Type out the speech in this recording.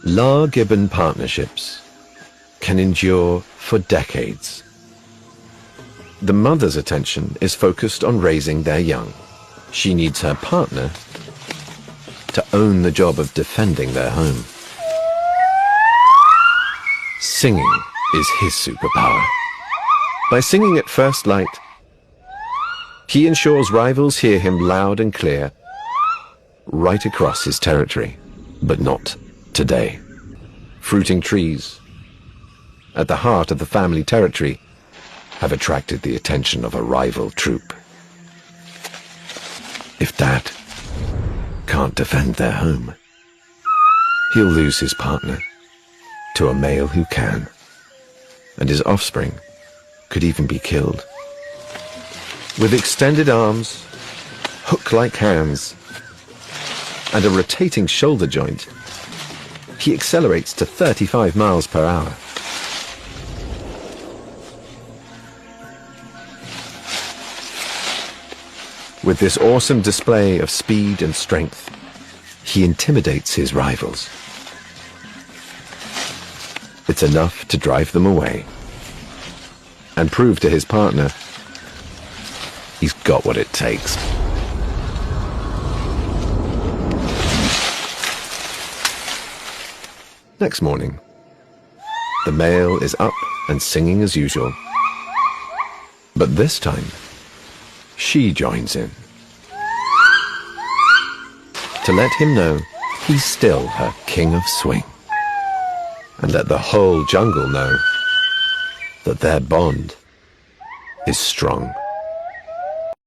Gibbon partnerships can endure for decades. The mother's attention is focused on raising their young. She needs her partner to own the job of defending their home. Singing is his superpower. By singing at first light, he ensures rivals hear him loud and clear, right across his territory. But not today. Fruiting trees, at the heart of the family territory, have attracted the attention of a rival troop. If Dad can't defend their home, he'll lose his partner to a male who can, and his offspring could even be killed. With extended arms, hook-like hands, and a rotating shoulder joint, he accelerates to 35 miles per hour. With this awesome display of speed and strength, he intimidates his rivals. It's enough to drive them away and prove to his partner he's got what it takes. Next morning, the male is up and singing as usual. But this time, she joins in to let him know he's still her king of swing, and let the whole jungle know that their bond is strong.